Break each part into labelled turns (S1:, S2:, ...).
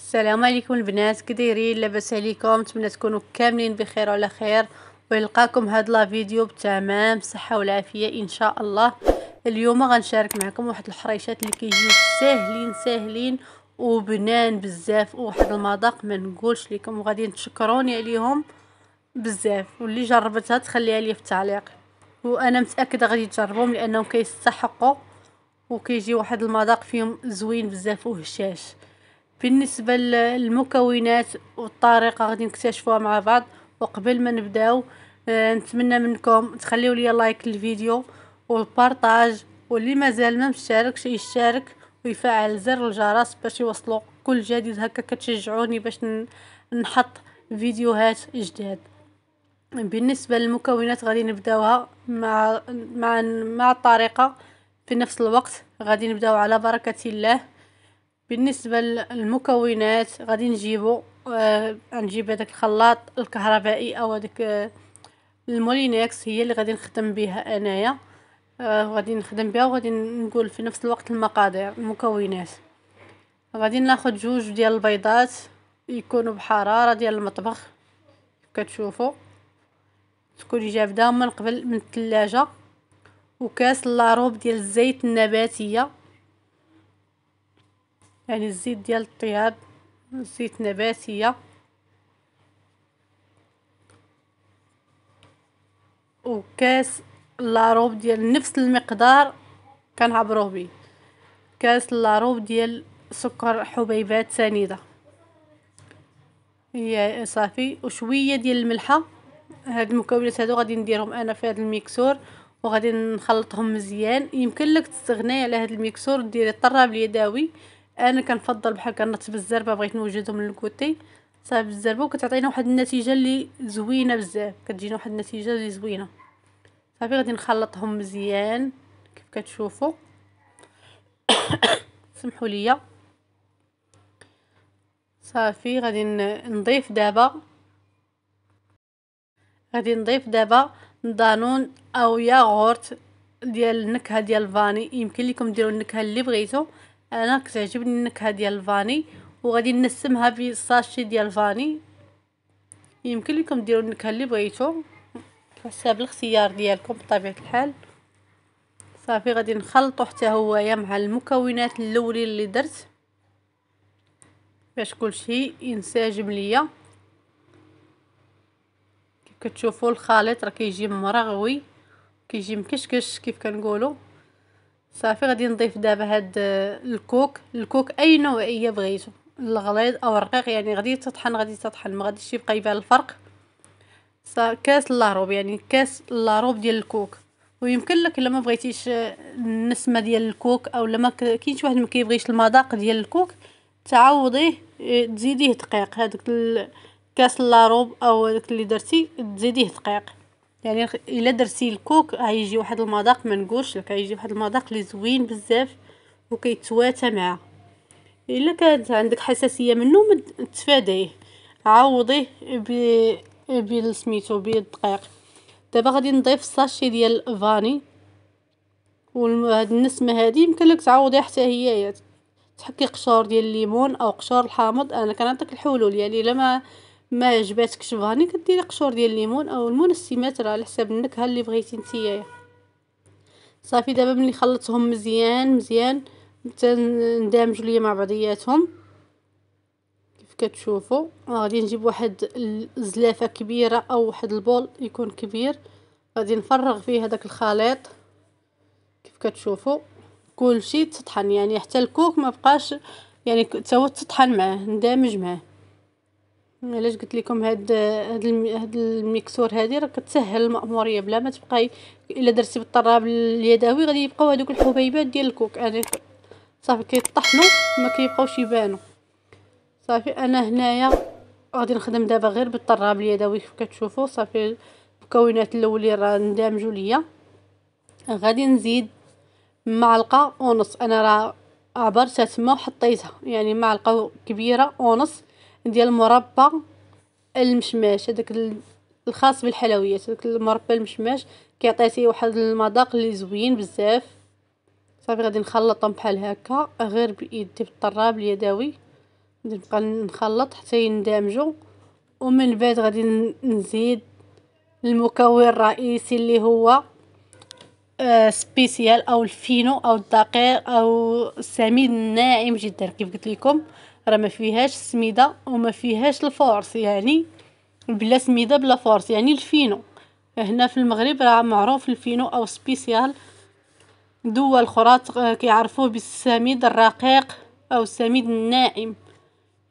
S1: السلام عليكم البنات، كدايرين؟ لاباس عليكم؟ نتمنى تكونوا كاملين بخير وعلى خير، ويلقاكم هاد لا فيديو بتمام صحه والعافيه ان شاء الله. اليوم غنشارك معكم واحد الحريشات اللي كيجيو ساهلين وبنان بزاف، وواحد المذاق ما نقولش لكم، وغادي تشكروني عليهم بزاف، واللي جربتها تخليها لي في التعليق، وانا متاكده غادي تجربوهم لانهم كيستحقوا، وكيجي واحد المذاق فيهم زوين بزاف وهشاش. بالنسبه للمكونات والطريقه غادي نكتشفوها مع بعض. وقبل ما نبداو نتمنى منكم تخليوا لي لايك للفيديو والبارطاج، واللي مازال ما مشتركش يشترك ويفعل زر الجرس باش يوصلوا كل جديد، هكا كتشجعوني باش نحط فيديوهات جداد. بالنسبه للمكونات غادي نبداوها مع الطريقه في نفس الوقت. غادي نبداو على بركه الله. بالنسبه للمكونات غادي نجيب هذاك الخلاط الكهربائي او هذاك المولينكس، هي اللي غادي نخدم بها انايا. غادي نخدم بها، وغادي نقول في نفس الوقت المقادير المكونات. غادي ناخذ 2 ديال البيضات يكونوا بحراره ديال المطبخ، كتشوفوا تكوني جابداهم من قبل من الثلاجه، وكاس لاروب ديال الزيت النباتيه، يعني الزيت ديال الطياب، زيت نباتيه، وكاس لاروب ديال نفس المقدار كنعبروه به، كاس لاروب ديال سكر حبيبات سنيده هي صافي، وشويه ديال الملحه. هاد المكونات هادو غادي نديرهم انا في هاد الميكسور، وغادي نخلطهم مزيان. يمكن لك تستغني على هاد الميكسور ديري الطراب اليدوي، انا كنفضل بحال كنط بالزربه، بغيت نوجدهم من الكوتي صافي بالزربه، وكتعطينا واحد النتيجه اللي زوينه بزاف، كتجينا واحد النتيجه اللي زوينه صافي. غادي نخلطهم مزيان كيف كتشوفوا. سمحوا لي صافي. غادي نضيف دابا دانون او ياغورت ديال النكهه ديال الفاني. يمكن لكم ديروا النكهه اللي بغيتو، انا كتعجبني النكهه ديال الفاني، وغادي نسمها بساشي ديال الفاني. يمكن لكم ديروا النكهه اللي بغيتو حسب الاختيار ديالكم بطبيعه الحال. صافي غادي نخلطو حتى هويا مع المكونات الاولين اللي درت باش كلشي ينسجم ليا. كيف كتشوفوا الخليط راه كيجي مرغوي، كيجي مكشكش كيف كنقولوا. صافي غادي نضيف دابا هاد الكوك اي نوعيه بغيتو، الغليظ او الرقيق، يعني غادي تطحن ما غاديش يبقى يبان الفرق. كاس لاروب، يعني كاس لاروب ديال الكوك. ويمكن لك الا ما بغيتيش النسمه ديال الكوك، او لما كاين شي واحد ما كيبغيش المذاق ديال الكوك، تعوضيه تزيديه دقيق. هذاك كاس لاروب او داك اللي درتي تزيديه دقيق، يعني الا درتي الكوك غيجي واحد المذاق ما نقولش لك، غيجي واحد المذاق اللي زوين بزاف وكيتواتى معاه. الا كانت عندك حساسيه منه تفاديه، عوضيه بالسميتو بالدقيق. دابا غادي نضيف الساشي ديال فاني، وهاد النسمه هادي يمكن لك تعوضيها حتى هي، تحكي قشور ديال الليمون او قشور الحامض. انا كنعطيك الحلول، يعني الا ما عجباتكش فاني كديري قشور ديال الليمون او المنسمات، راه على حساب النكهه اللي بغيتي نتيا. صافي دابا ملي خلطتهم مزيان ندمجوا ليا مع بعضياتهم كيف كتشوفوا. غادي نجيب واحد الزلافه كبيره او واحد البول يكون كبير، غادي نفرغ فيه هذاك الخليط كيف كتشوفوا. كلشي تطحن، يعني حتى الكوك ما بقاش، يعني حتى هو تطحن معاه، ندمج معاه. علاش قلت لكم هاد الميكسور هادي راه كتسهل المأموريه، بلا ما تبقاي الا درتي بالطراب اليدوي غادي يبقاو هذوك الحبيبات ديال الكوك صافي كيطحنوا ما كيبقاوش يبانوا. صافي انا هنايا غادي نخدم دابا غير بالطراب اليدوي كيف كتشوفوا. صافي المكونات الاولين راه اندمجوا ليا. غادي نزيد معلقه ونص، انا راه عبرتها تما وحطيتها، يعني معلقه كبيره ونص ديال مربى المشماش، هذاك الخاص بالحلويات، هذاك المربى المشماش كيعطيتي واحد المذاق اللي زوين بزاف. صافي غادي نخلطهم بحال هكا غير بايدي بالطراب اليدوي. نبقى نخلط حتى يندمجوا. ومن بعد غادي نزيد المكون الرئيسي اللي هو سبيسيال او الفينو او الدقيق او السميد الناعم جدا. كيف قلت لكم راه ما فيهاش السميده وما فيهاش الفورس، يعني بلا سميده بلا فورس، يعني الفينو. هنا في المغرب راه معروف الفينو او سبيسيال. دول اخرى كيعرفوه بالسميد الرقيق او السميد الناعم.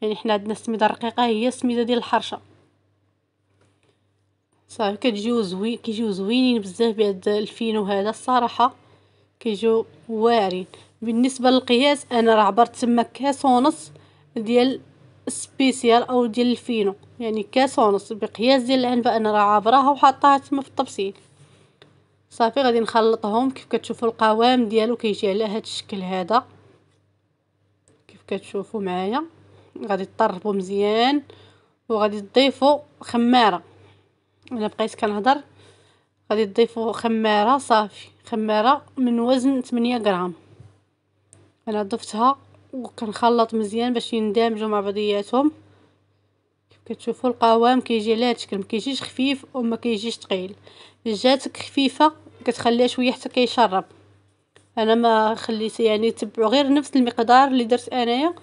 S1: يعني حنا عندنا السميده الرقيقه هي السميده ديال الحرشه. صافي كيجيو زوينين بزاف بهاد الفينو هذا الصراحه، كيجيو واعرين. بالنسبه للقياس انا راه عبرت تما كاس ونص ديال سبيسيال او ديال الفينو، يعني كاس ونص بقياس ديال العنبه انا راه عابراها وحطاها تما في الطبسيل. صافي غادي نخلطهم. كيف كتشوفوا القوام ديالو كيجي على هاد الشكل هذا كيف كتشوفوا معايا. غادي تطربوا مزيان وغادي تضيفوا خماره. انا بقيت كنهضر. غادي تضيفوا خماره، صافي خماره من وزن 8 غرام انا ضفتها وكنخلط مزيان باش يندمجوا مع بعضياتهم. كيف كتشوفوا القوام كيجي على هذا الشكل، ما كيجيش خفيف وما كيجيش ثقيل. جاتك خفيفه كتخليها شويه حتى كيشرب. انا ما خليت، يعني تبعوا غير نفس المقدار اللي درت انايا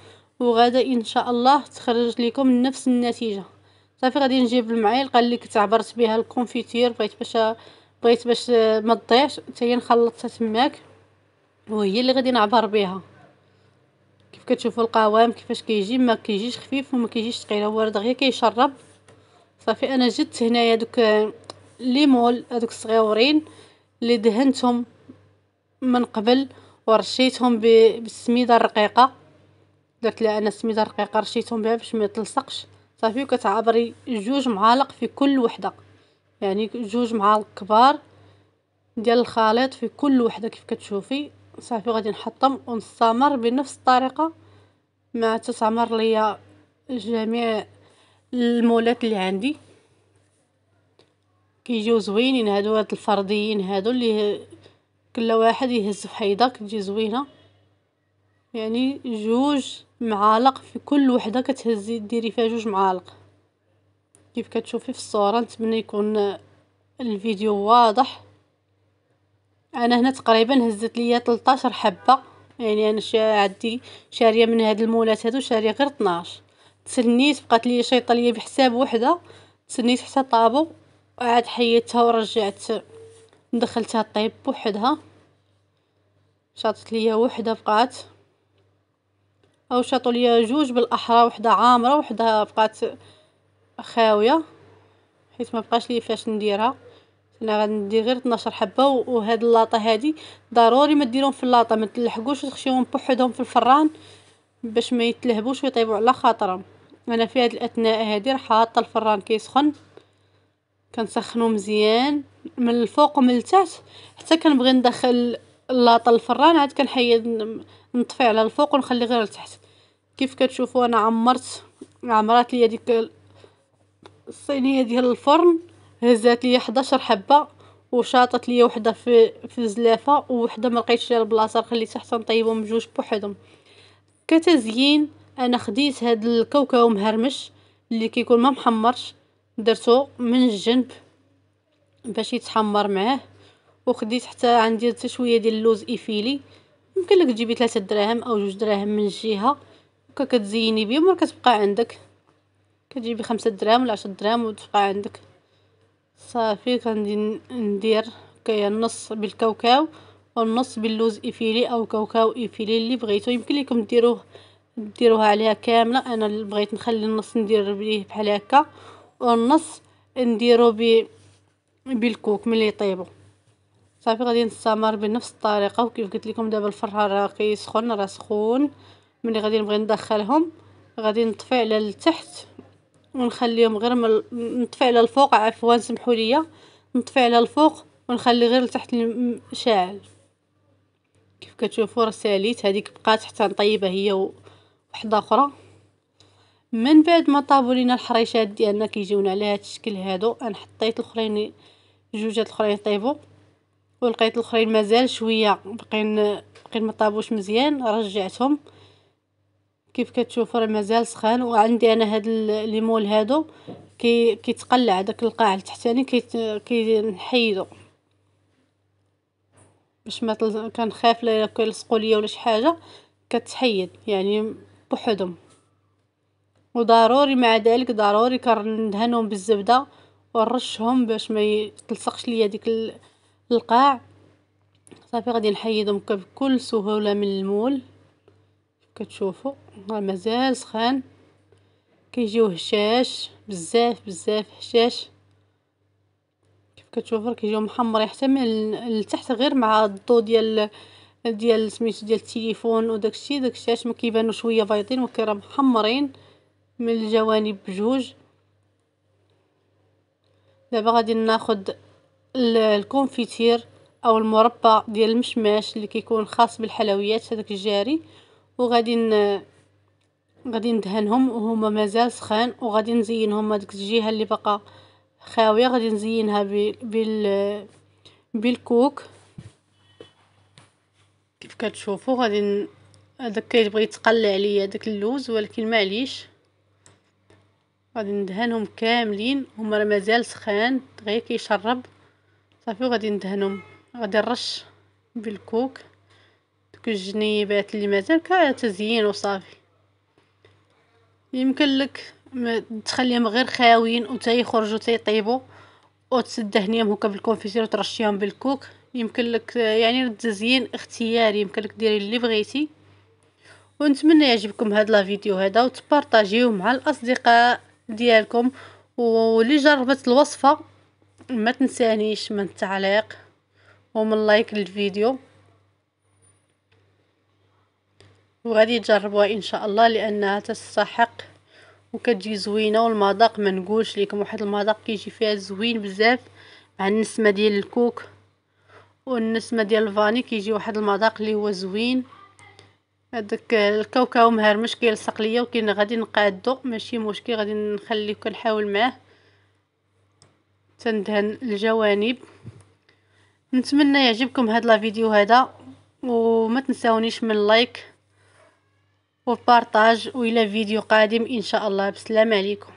S1: وغدا ان شاء الله تخرج لكم نفس النتيجه. صافي غادي نجيب المعالقه اللي كنت عبرت بها الكونفيتير، بغيت باش ما تضيعش حتى هي نخلطها تماك وهي اللي غادي نعبر بها. كيف كتشوفوا القوام كيفاش كيجي، ما كيجيش خفيف وما كيجيش ثقيل، هو دغيا كيشرب. صافي انا جبت هنايا دوك ليمول هذوك الصغيورين اللي دهنتهم من قبل ورشيتهم بالسميده الرقيقه. درت لها انا السميده الرقيقه رشيتهم بها باش ما يتلصقش. صافي وكتعبري 2 معالق في كل وحده، يعني 2 معالق كبار ديال الخليط في كل وحده كيف كتشوفي. صافي غادي نحطهم ونستمر بنفس الطريقه مع تتعمر ليا جميع المولات اللي عندي. كيجيو زوينين هاد الفرديين هادو اللي كل واحد يهز فحيده كتجي زوينه. يعني 2 معالق في كل وحده كتهزي ديري فيها 2 معالق كيف كتشوفي في الصوره. نتمنى يكون الفيديو واضح. انا هنا تقريبا هزت ليا 13 حبه، يعني انا عندي شاريه من هاد المولات هادو شاريه غير 12. تسنيت بقات لي شيطه ليا بحساب وحده، تسنيت حتى طابو عاد حيدتها ورجعت دخلتها طيب بوحدها. شاطت ليا وحده بقات، او شاطوا ليا 2 بالاحرى، وحده عامره وحده بقات خاويه حيت ما بقاش لي فاش نديرها. انا غندير غير 12 حبه. وهاد اللاطه هادي ضروري ما ديرهم في اللاطه، ما تلحقوش تخشيهم بوحدهم في الفران باش ما يتلهبوش ويطيبوا على خاطرهم. انا في هاد الاثناء هادي راه حاطه الفران كيسخن، كنسخنو مزيان من الفوق ومن التحت. حتى كنبغي ندخل اللاطه للفران عاد كنحيد نطفي على الفوق ونخلي غير لتحت. كيف كتشوفوا انا عمرات ليا ديك الصينيه ديال الفرن، هزات ليا 11 حبه وشاطت ليا وحده في الزلافه وحده ما لقيتش ليها البلاصه خليتها حتى نطيبهم 2 بوحدهم. كتزيين انا خديت هاد الكاوكاو مهرمش اللي كيكون ما محمرش، درتو من الجنب باش يتحمر معاه. وخديت حتى عندي حتى شويه ديال اللوز ايفيلي، يمكن لك تجيبي 3 دراهم او 2 دراهم من الجهه كتزيني بهم وكتبقى عندك. كتجيبي 5 دراهم ولا 10 دراهم وتبقى عندك. صافي غادي ندير كايا النص بالكاوكاو والنص باللوز ايفيلي او كاوكاو ايفيلي اللي بغيتو. يمكن لكم ديروها عليها كامله، انا اللي بغيت نخلي النص ندير بيه بحال هكا والنص نديرو بالكوك ملي يطيبوا. صافي غادي نستمر بنفس الطريقه. وكيف قلت لكم دابا الفران راه كيسخن، راه سخون. ملي غادي نبغي ندخلهم غادي نطفي على التحت ونخليهم غير نطفي على الفوق، عفوا سمحوا لي، نطفي على الفوق ونخلي غير لتحت شاعل. كيف كتشوفوا راه ساليت هذيك بقات حتى نطيبها هي وحده اخرى. من بعد ما طابوا لينا الحريشات ديالنا كيجيونا على هذا الشكل هادو، انا حطيت الاخرين جوجات الاخرين طيبوا ولقيت الاخرين مازال شويه باقيين ما طابوش مزيان رجعتهم. كيف كتشوفوا راه مازال سخان. وعندي انا هاد الليمون هادو كيتقلع داك القاع التحتاني كنحيدو باش ما كنخاف لا يلصقوا ليا ولا شي حاجه، كتحيد يعني بوحدهم. وضروري مع ذلك ضروري كندهنهم بالزبده ونرشهم باش ما يتلصقش ليا ديك القاع. صافي غادي نحيدهم بكل سهوله من المول. كتشوفوا راه مازال سخان، كيجيو هشاش بزاف بزاف هشاش. كيف كتشوفوا كيجيو محمرين حتى من التحت، غير مع الضو ديال سميتو ديال التليفون وداكشي علاش ما كيبانو شويه بايضين، ولكن راه محمرين من الجوانب بجوج. دابا غادي ناخذ الكونفيتير او المربى ديال المشماش اللي كيكون خاص بالحلويات هذاك الجاري، وغادي غادي ندهنهم وهما مازال سخان. وغادي نزينهم هذيك الجهه اللي باقا خاويه غادي نزينها بالكوك. كيف كتشوفوا غادي هذاك كيبغي يتقلع عليا داك اللوز، ولكن معليش غادي ندهنهم كاملين. هما راه مازال سخان غير كيشرب. صافي وغادي ندهنهم، غادي نرش بالكوك دوك الجنيبات اللي مازال كتزيين وصافي. يمكن لك تخليهم غير خاويين وتا يخرجوا تا يطيبوا وتدهنيهم هكا بالكونفيتير وترشيهم بالكوك. يمكن لك يعني التزيين اختياري، يمكن لك ديري اللي بغيتي. ونتمنى يعجبكم هذا الفيديو هذا وتبارطاجيوه مع الاصدقاء ديالكم. واللي جربت الوصفه ما تنسانيش من التعليق ومن لايك للفيديو، وغادي تجربوها ان شاء الله لانها تستحق وكتجي زوينه. والمذاق ما نقولش لكم، واحد المذاق كيجي فيها زوين بزاف مع النسمه ديال الكوك والنسمه ديال الفاني، كيجي واحد المذاق اللي هو زوين. هذاك الكاوكاو مهرمش كيلصق ليا، ولكن غادي نقادو ماشي مشكل، غادي نخليه كنحاول معاه تندهن الجوانب. نتمنى يعجبكم هذا الفيديو هذا، وما تنساونيش من لايك وبارطاج، والى فيديو قادم ان شاء الله. بسلام عليكم.